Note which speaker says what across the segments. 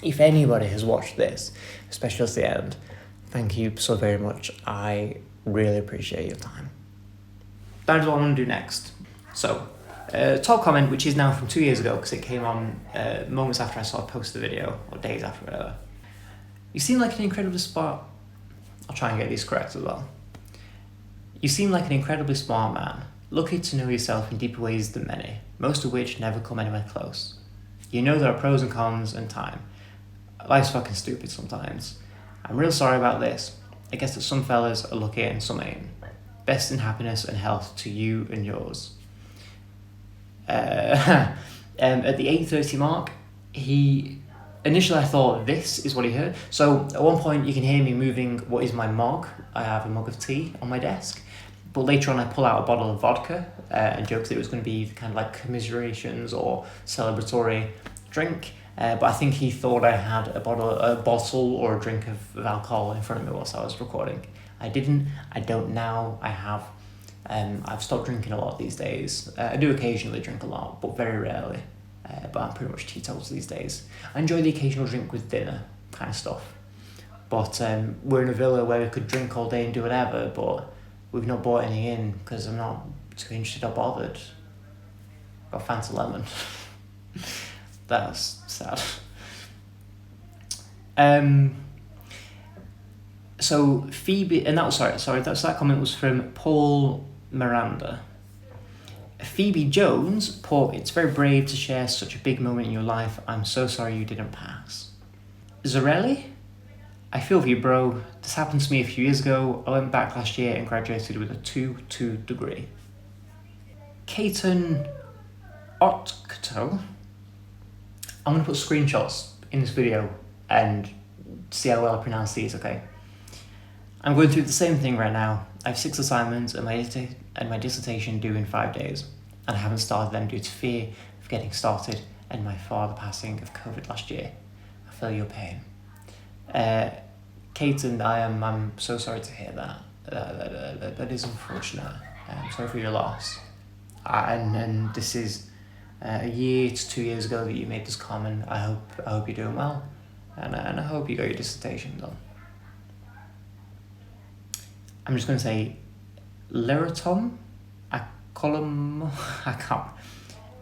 Speaker 1: if anybody has watched this, especially at the end, thank you so very much. I really appreciate your time. That is what I'm going to do next. So, top comment, which is now from 2 years ago, because it came on moments after I saw I posted the video, or days after, whatever. You seem like an incredibly smart... I'll try and get these correct as well. You seem like an incredibly smart man, lucky to know yourself in deeper ways than many, most of which never come anywhere close. You know there are pros and cons and time. Life's fucking stupid sometimes. I'm real sorry about this. I guess that some fellas are lucky and some ain't. Best in happiness and health to you and yours. At the 8:30 mark, initially I thought this is what he heard. So at one point you can hear me moving what is my mug. I have a mug of tea on my desk. But later on I pull out a bottle of vodka and joked that it was going to be kind of like commiserations or celebratory drink. But I think he thought I had a bottle or a drink of alcohol in front of me whilst I was recording. I didn't. I don't now. I have. I've stopped drinking a lot these days. I do occasionally drink a lot, but very rarely. But I'm pretty much teetotal these days. I enjoy the occasional drink with dinner, kind of stuff. But we're in a villa where we could drink all day and do whatever, but we've not bought any in because I'm not too interested or bothered. Got Fanta Lemon. That's sad. So Phoebe, and that was that comment was from Paul Miranda. Phoebe Jones, it's very brave to share such a big moment in your life. I'm so sorry you didn't pass. Zarelli, I feel for you, bro. This happened to me a few years ago. I went back last year and graduated with a 2.2 degree. Caton Otto, I'm going to put screenshots in this video and see how well I pronounce these, okay? I'm going through the same thing right now. I have 6 assignments and my dissertation due in 5 days, and I haven't started them due to fear of getting started and my father passing of COVID last year. I feel your pain. Caton, I'm so sorry to hear that. That is unfortunate. I'm sorry for your loss. And this is a year to 2 years ago that you made this comment. I hope you're doing well, and I hope you got your dissertation done. I'm just going to say, Leratom,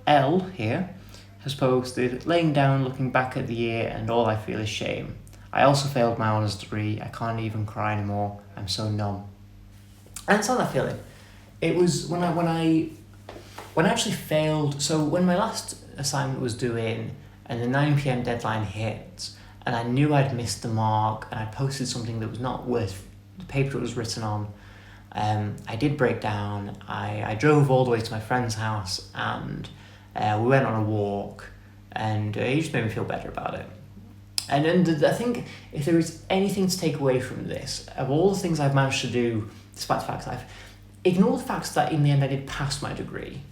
Speaker 1: L here, has posted, laying down, looking back at the year, and all I feel is shame. I also failed my honours degree. I can't even cry anymore. I'm so numb. And it's not that feeling. It was when I actually failed. So when my last assignment was due in, and the 9 p.m. deadline hit, and I knew I'd missed the mark, and I posted something that was not worth the paper it was written on, I did break down. I drove all the way to my friend's house, and we went on a walk, and it just made me feel better about it. And I think if there is anything to take away from this, of all the things I've managed to do, despite the fact that I've ignored the fact that in the end I did pass my degree,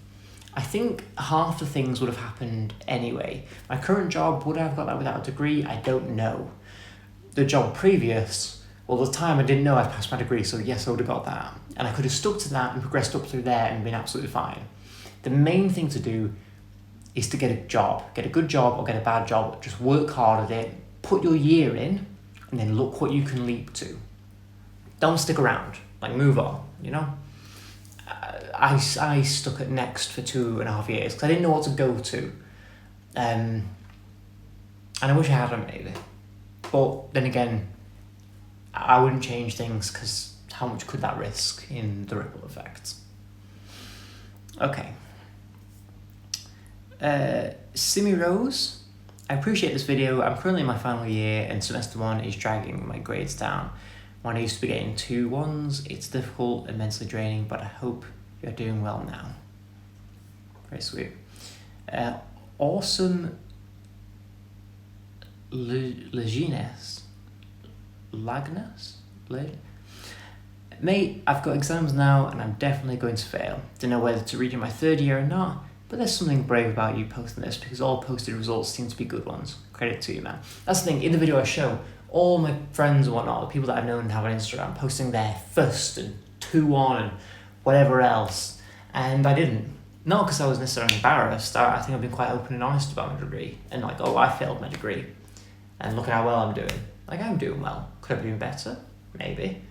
Speaker 1: I think half the things would have happened anyway. My current job, would I have got that without a degree? I don't know. The job previous, well, the time I didn't know I passed my degree, so yes, I would have got that. And I could have stuck to that and progressed up through there and been absolutely fine. The main thing to do is to get a job. Get a good job or get a bad job. Just work hard at it. Put your year in, and then look what you can leap to. Don't stick around. Move on, you know? I stuck at Next for 2.5 years because I didn't know what to go to. And I wish I hadn't, maybe. But then again, I wouldn't change things because how much could that risk in the ripple effects? Okay. Simi Rose, I appreciate this video. I'm currently in my final year and semester 1 is dragging my grades down. When I used to be getting 2 1s, it's difficult, immensely draining, but I hope you're doing well now. Very sweet. Awesome Lagnes? Mate, I've got exams now and I'm definitely going to fail. Don't know whether to read in my 3rd year or not, but there's something brave about you posting this because all posted results seem to be good ones. Credit to you, man. That's the thing, in the video I show, all my friends and whatnot, the people that I've known and have on Instagram, posting their first and 2-1 and whatever else, and I didn't. Not because I was necessarily embarrassed. I think I've been quite open and honest about my degree, and I failed my degree. And look at how well I'm doing. Like, I'm doing well. Could I be doing better? Maybe.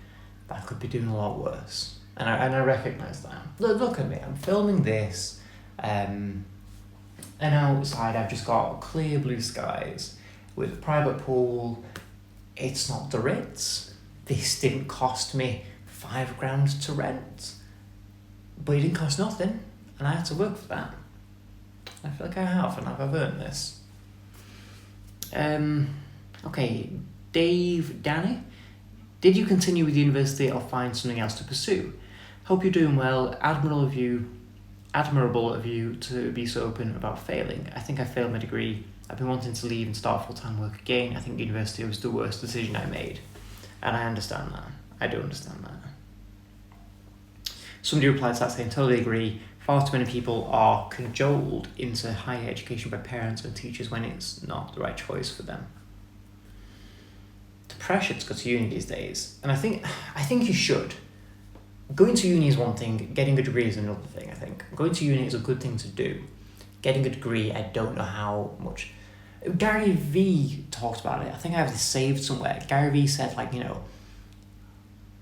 Speaker 1: But I could be doing a lot worse. And I recognise that. Look at me, I'm filming this, and outside I've just got clear blue skies with a private pool. It's not the Ritz. This didn't cost me £5,000 to rent. But it didn't cost nothing, and I had to work for that. I feel like I have, and I've earned this. Okay, Dave Danny. Did you continue with university or find something else to pursue? Hope you're doing well. Admirable of you to be so open about failing. I think I failed my degree. I've been wanting to leave and start full-time work again. I think university was the worst decision I made. And I understand that. I do understand that. Somebody replied to that saying, totally agree. Far too many people are cajoled into higher education by parents and teachers when it's not the right choice for them. The pressure to go to uni these days. And I think you should. Going to uni is one thing, getting a degree is another thing, I think. Going to uni is a good thing to do. Getting a degree, I don't know how much. Gary Vee talked about it. I think I have this saved somewhere. Gary Vee said,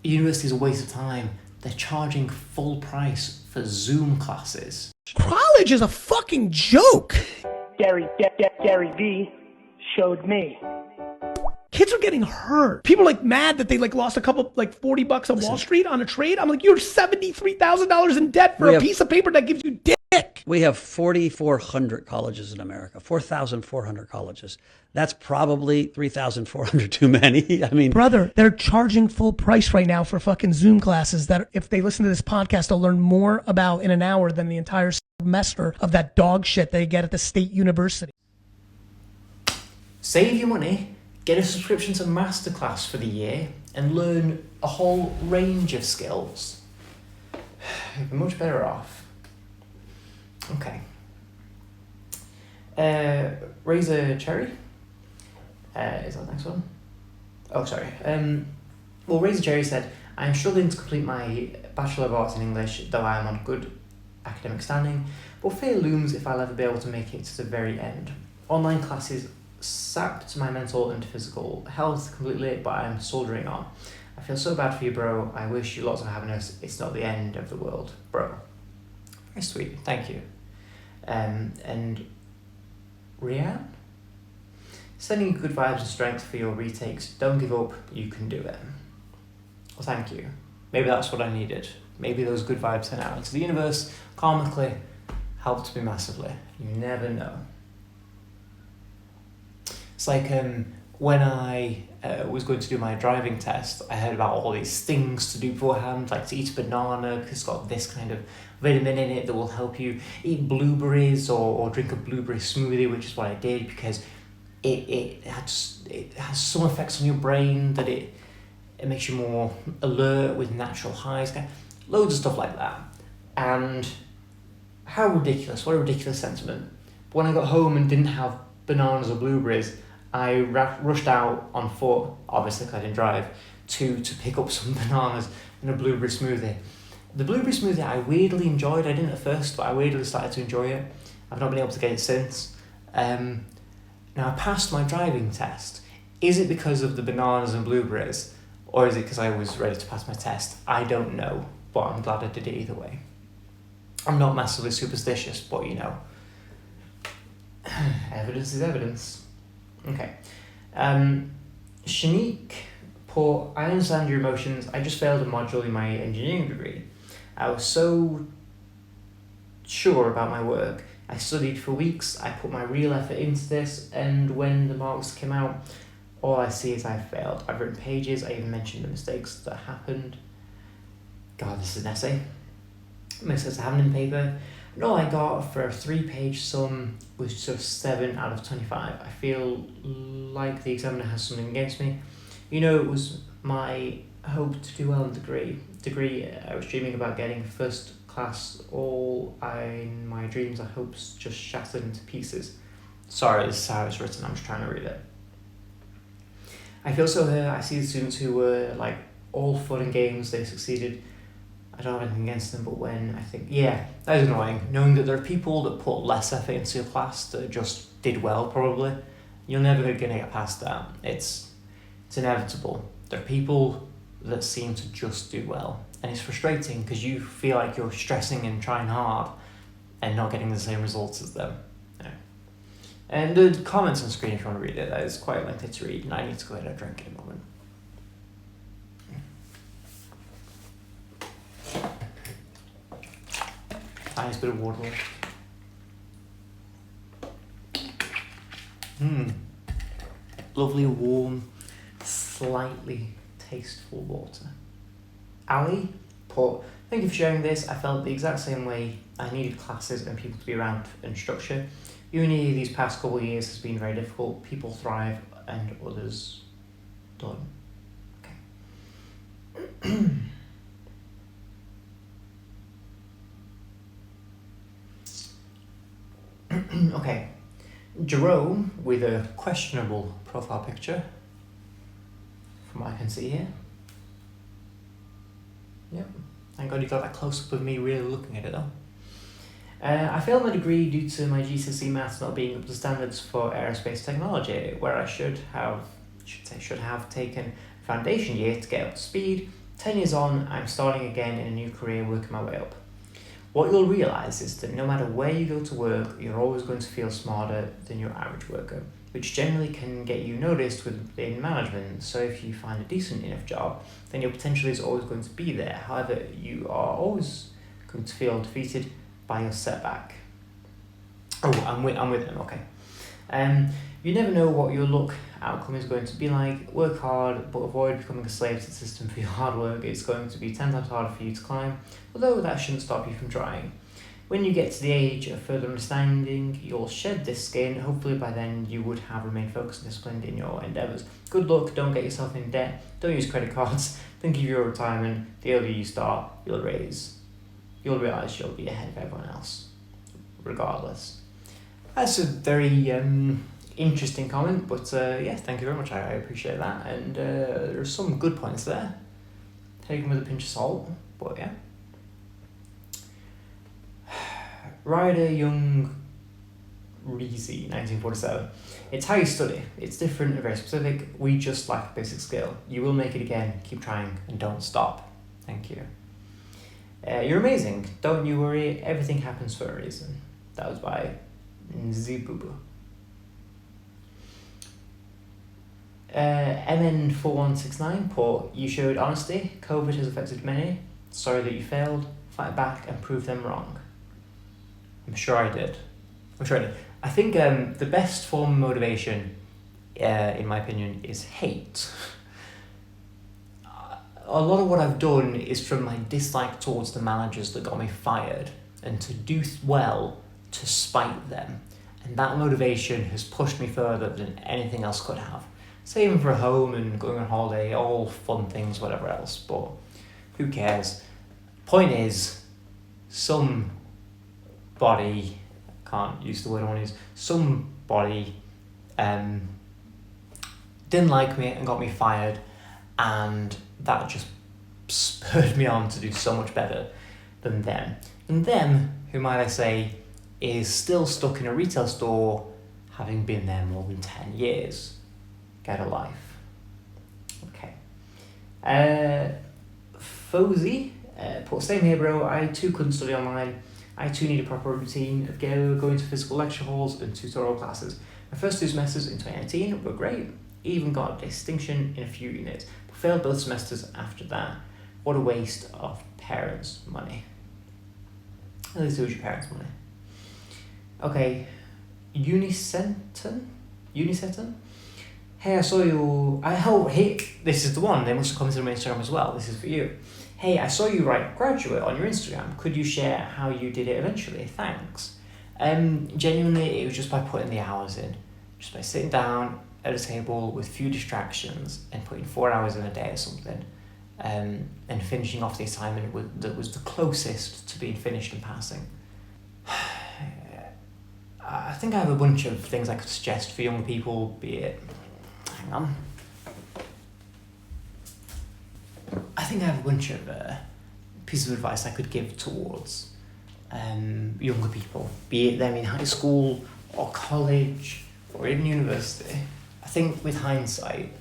Speaker 1: university is a waste of time. They're charging full price for Zoom classes.
Speaker 2: College is a fucking joke.
Speaker 3: Gary Vee showed me.
Speaker 2: Kids are getting hurt. People are mad that they lost a couple $40 on Wall Street on a trade. I'm like, you're $73,000 in debt for a piece of paper that gives you dick.
Speaker 4: We have 4,400 colleges in America, 4,400 colleges. That's probably 3,400 too many. I mean,
Speaker 2: brother, they're charging full price right now for fucking Zoom classes that if they listen to this podcast, they'll learn more about in an hour than the entire semester of that dog shit they get at the state university.
Speaker 1: Save your money. Get a subscription to Masterclass for the year and learn a whole range of skills. You'd be much better off. Okay. Razor Cherry. Is that the next one? Oh, sorry. Well, Razor Cherry said, I am struggling to complete my Bachelor of Arts in English, though I am on good academic standing, but fear looms if I'll ever be able to make it to the very end. Online classes sapped my mental and physical health completely, but I'm soldering on. I feel so bad for you, bro. I wish you lots of happiness. It's not the end of the world, bro. Very sweet. Thank you. And Rianne? Sending good vibes and strength for your retakes. Don't give up. You can do it. Well, thank you. Maybe that's what I needed. Maybe those good vibes sent out into the universe karmically helped me massively. You never know. It's like when I was going to do my driving test, I heard about all these things to do beforehand, like to eat a banana because it's got this kind of vitamin in it that will help you, eat blueberries or drink a blueberry smoothie, which is what I did because it has some effects on your brain that it makes you more alert with natural highs, loads of stuff like that. And how ridiculous, what a ridiculous sentiment. But when I got home and didn't have bananas or blueberries, I rushed out on foot, obviously because I didn't drive, to pick up some bananas and a blueberry smoothie. The blueberry smoothie I weirdly enjoyed. I didn't at first, but I weirdly started to enjoy it. I've not been able to get it since. Now I passed my driving test. Is it because of the bananas and blueberries, or is it because I was ready to pass my test? I don't know, but I'm glad I did it either way. I'm not massively superstitious, but evidence is evidence. Okay. Shanique put, I understand your emotions. I just failed a module in my engineering degree. I was so sure about my work. I studied for weeks. I put my real effort into this, and when the marks came out, all I see is I failed. I've written pages. I even mentioned the mistakes that happened. God, this is an essay. Mistakes I haven't in paper. And all I got for a 3-page sum was just 7 out of 25. I feel like the examiner has something against me. It was my hope to do well in degree. I was dreaming about getting first class. All my dreams, I hopes just shattered into pieces. Sorry, this is how it's written. I'm just trying to read it. I feel so hurt. I see the students who were all fun and games. They succeeded. I don't have anything against them, but when I think, that is annoying. Knowing that there are people that put less effort into your class that just did well, probably, You're never going to get past that. It's inevitable. There are people that seem to just do well, and it's frustrating because you feel like you're stressing and trying hard and not getting the same results as them. Yeah. And the comments on screen, if you want to read it, that is quite lengthy to read, and I need to go ahead and drink in a moment. Nice bit of water. Lovely, warm, slightly tasteful water. Ali put, thank you for sharing this. I felt the exact same way. I needed classes and people to be around and structure. Uni these past couple of years has been very difficult. People thrive and others don't. Okay. Okay. Jerome with a questionable profile picture, from what I can see here. Yep. Thank God you got that close up of me really looking at it though. I failed my degree due to my GCSE maths not being up to standards for aerospace technology, where I should have taken foundation year to get up to speed. 10 years on, I'm starting again in a new career, working my way up. What you'll realise is that no matter where you go to work, you're always going to feel smarter than your average worker, which generally can get you noticed within management. So if you find a decent enough job, then your potential is always going to be there. However, you are always going to feel defeated by your setback. Oh, I'm with them, okay. You never know what your luck outcome is going to be like. Work hard, but avoid becoming a slave to the system for your hard work. It's going to be 10 times harder for you to climb, although that shouldn't stop you from trying. When you get to the age of further understanding, you'll shed this skin. Hopefully by then you would have remained focused and disciplined in your endeavours. Good luck, don't get yourself in debt, don't use credit cards, think of your retirement. The earlier you start, you'll realise you'll be ahead of everyone else, regardless. That's a very interesting comment, but yeah, thank you very much. I appreciate that, and there are some good points there. Take them with a pinch of salt, but yeah. Ryder Young Reezy, 1947. It's how you study. It's different and very specific. We just lack basic skill. You will make it again. Keep trying and don't stop. Thank you. You're amazing. Don't you worry. Everything happens for a reason. That was by Nzibubu. MN4169 put, you showed honesty. COVID has affected many. Sorry that you failed. Fight back and prove them wrong. I'm sure I did. I think the best form of motivation, in my opinion, is hate. A lot of what I've done is from my dislike towards the managers that got me fired, and to do well to spite them. And that motivation has pushed me further than anything else could have. Saving for a home and going on holiday, all fun things, whatever else, but who cares? Point is, somebody, can't use the word I want to use, somebody didn't like me and got me fired, and that just spurred me on to do so much better than them. And them, who might I say, is still stuck in a retail store, having been there more than 10 years. Get a life. Okay. Fozy, put, same here bro, I too couldn't study online. I too need a proper routine of going to physical lecture halls and tutorial classes. My first 2 semesters in 2019 were great, even got a distinction in a few units, but failed both semesters after that. What a waste of parents' money. At least it was your parents' money. Okay, Uniceton? Hey, I saw you. Hey, this is the one. They must have commented on my Instagram as well. This is for you. Hey, I saw you write graduate on your Instagram. Could you share how you did it eventually? Thanks. Genuinely, it was just by putting the hours in. Just by sitting down at a table with few distractions and putting 4 hours in a day or something. And finishing off the assignment that was the closest to being finished and passing. I think I have a bunch of things I could suggest for young people, be it... Hang on. I think I have a bunch of pieces of advice I could give towards younger people, be it them in high school or college or even university, I think with hindsight,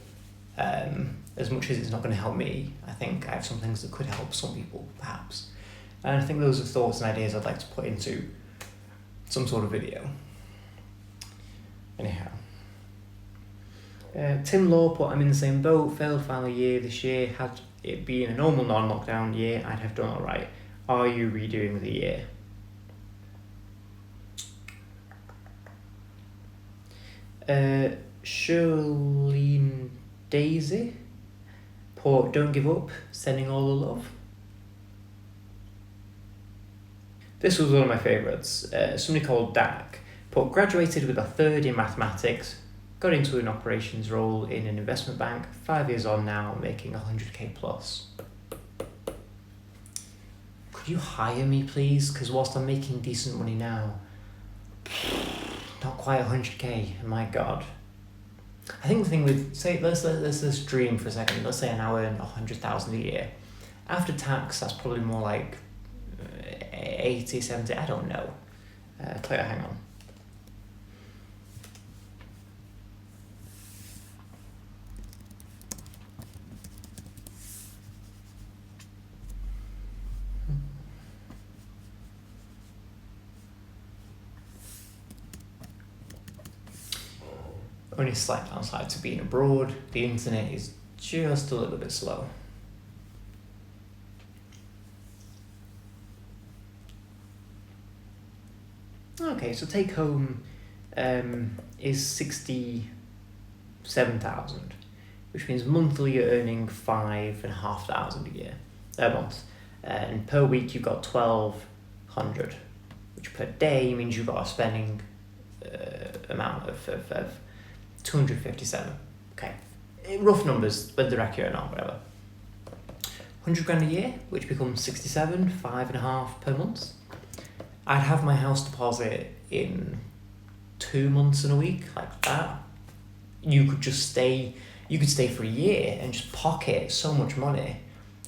Speaker 1: as much as it's not going to help me, I think I have some things that could help some people, perhaps. And I think those are thoughts and ideas I'd like to put into some sort of video. Anyhow. Tim Law put, I'm in the same boat, failed final year this year. Had it been a normal non-lockdown year, I'd have done alright. Are you redoing the year? Shirlene Daisy put, don't give up, sending all the love. This was one of my favourites. Somebody called Dak put, graduated with a 3rd in mathematics, got into an operations role in an investment bank, 5 years on now, making 100k plus. Could you hire me, please? Because whilst I'm making decent money now, not quite 100k, my god. I think the thing with, say, let's dream for a second. Let's say I now earn 100,000 a year. After tax, that's probably more like 80, 70, I don't know. Claire, hang on. Only a slight downside to being abroad, the internet is just a little bit slow. Okay, so take home is 67,000, which means monthly you're earning 5,500 a month, and per week you've got 1,200, which per day means you've got a spending amount of 257. Okay, rough numbers, whether they're accurate or not, whatever. 100 grand a year, which becomes 67, 5.5 per month. I'd have my house deposit in 2 months and a week, like that. You could stay for a year and just pocket so much money,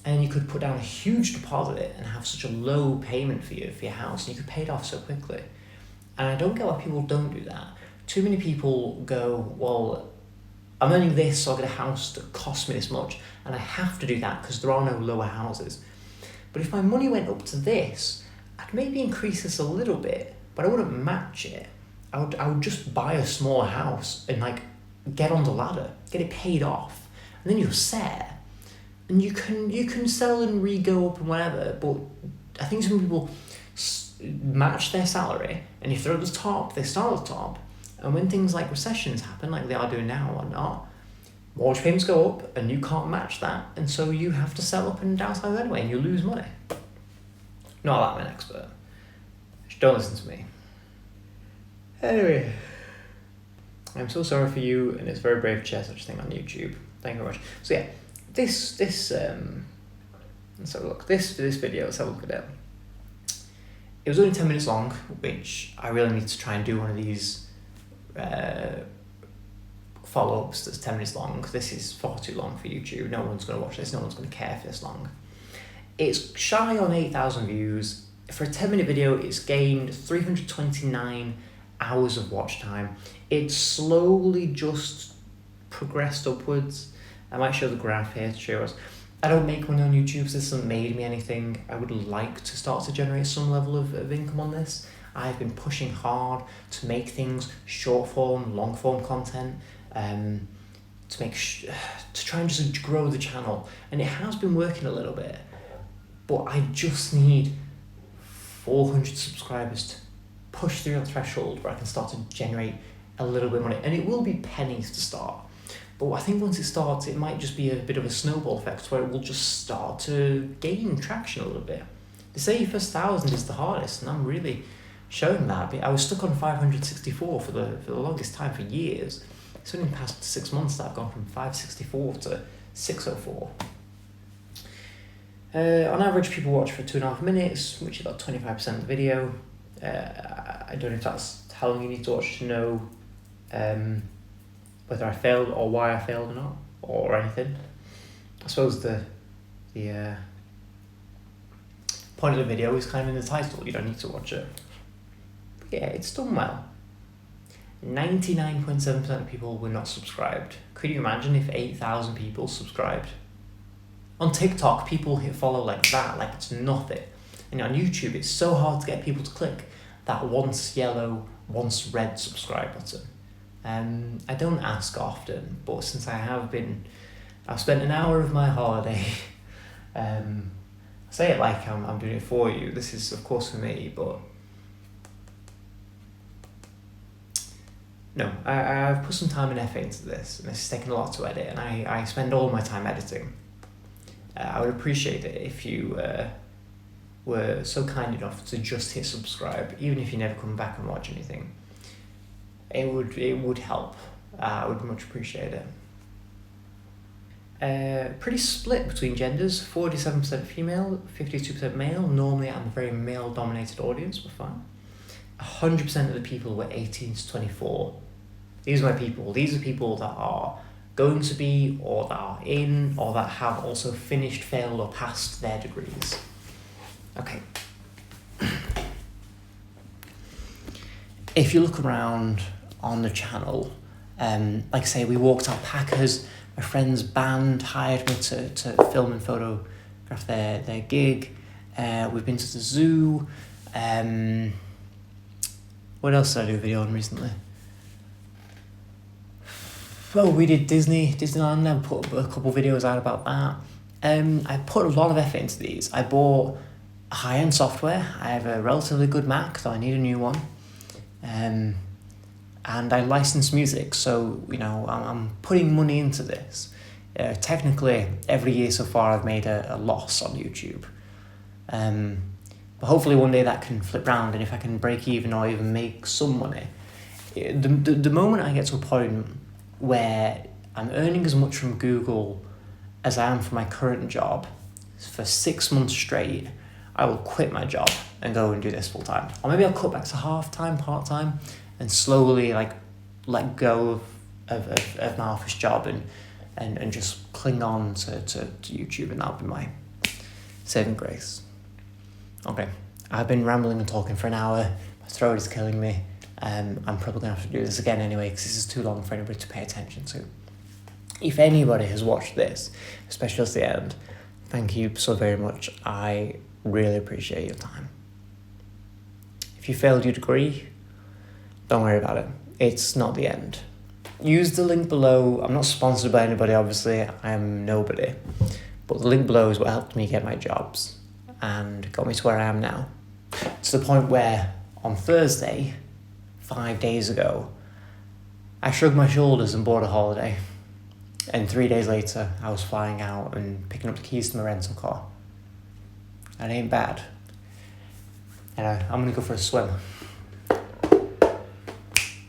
Speaker 1: and you could put down a huge deposit and have such a low payment for your house, and you could pay it off so quickly. And I don't get why people don't do that. Too many people go, well, I'm earning this, so I'll get a house that costs me this much, and I have to do that because there are no lower houses. But if my money went up to this, I'd maybe increase this a little bit, but I wouldn't match it. I would just buy a small house and like get on the ladder, get it paid off, and then you're set. And you can sell and re-go up and whatever, but I think some people match their salary, and if they're at the top, they start at the top. And when things like recessions happen, like they are doing now or not, mortgage payments go up and you can't match that, and so you have to sell up and downsize anyway, and you lose money. Not that I'm an expert. Just don't listen to me. Anyway, I'm so sorry for you, and it's very brave to share such a thing on YouTube. Thank you very much. So yeah, let's have a look. This video, let's have a look at it. It was only 10 minutes long, which I really need to try and do one of these follow-ups that's 10 minutes long. This is far too long for YouTube. No one's going to watch this. No one's going to care for this long. It's shy on 8,000 views. For a 10-minute video, it's gained 329 hours of watch time. It's slowly just progressed upwards. I might show the graph here to show us. I don't make money on YouTube, so this hasn't made me anything. I would like to start to generate some level of income on this. I've been pushing hard to make things short form, long form content, to try and just grow the channel. And it has been working a little bit, but I just need 400 subscribers to push through that threshold where I can start to generate a little bit of money. And it will be pennies to start. But I think once it starts, it might just be a bit of a snowball effect where it will just start to gain traction a little bit. They say first 1,000 is the hardest, and I'm really showing that. I was stuck on 564 for the longest time, for years. It's only in the past 6 months that I've gone from 564 to 604. On average, people watch for 2.5 minutes, which is about 25% of the video. I don't know if that's how long you need to watch to know whether I failed or why I failed or not, or anything. I suppose the point of the video is kind of in the title. You don't need to watch it. But yeah, it's done well. 99.7% of people were not subscribed. Could you imagine if 8,000 people subscribed? On TikTok, people hit follow like that, like it's nothing. And on YouTube, it's so hard to get people to click that once yellow, once red subscribe button. I don't ask often, but since I've spent an hour of my holiday, I say it like I'm doing it for you. This is, of course, for me, but no, I've put some time and effort into this, and it's taken a lot to edit, and I spend all my time editing. I would appreciate it if you were so kind enough to just hit subscribe, even if you never come back and watch anything. It would help. I would much appreciate it. Pretty split between genders, 47% female, 52% male. Normally I'm a very male-dominated audience, but fine. 100% of the people were 18 to 24. These are my people. These are people that are going to be, or that are in, or that have also finished, failed, or passed their degrees. Okay. If you look around on the channel, like I say, we walked alpacas. My friend's band hired me to film and photograph their gig. We've been to the zoo. What else did I do a video on recently? Well, we did Disneyland. I put a couple videos out about that. I put a lot of effort into these. I bought high-end software. I have a relatively good Mac, though I need a new one. And I license music, so I'm putting money into this. Technically, every year so far I've made a loss on YouTube. But hopefully one day that can flip round, and if I can break even or even make some money. The moment I get to a point where I'm earning as much from Google as I am from my current job for 6 months straight, I will quit my job and go and do this full time. Or maybe I'll cut back to half-time, part-time, and slowly let go of my office job and just cling on to YouTube, and that'll be my saving grace. Okay, I've been rambling and talking for an hour. My throat is killing me. I'm probably going to have to do this again anyway, because this is too long for anybody to pay attention to. If anybody has watched this, especially at the end, thank you so very much. I really appreciate your time. If you failed your degree, don't worry about it. It's not the end. Use the link below. I'm not sponsored by anybody, obviously. I'm nobody. But the link below is what helped me get my jobs and got me to where I am now. To the point where on Thursday, 5 days ago, I shrugged my shoulders and bought a holiday. And 3 days later, I was flying out and picking up the keys to my rental car. That ain't bad. And I'm gonna go for a swim.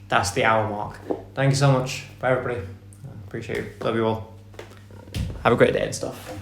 Speaker 1: That's the hour mark. Thank you so much. Bye, everybody. Appreciate you. Love you all. Have a great day and stuff.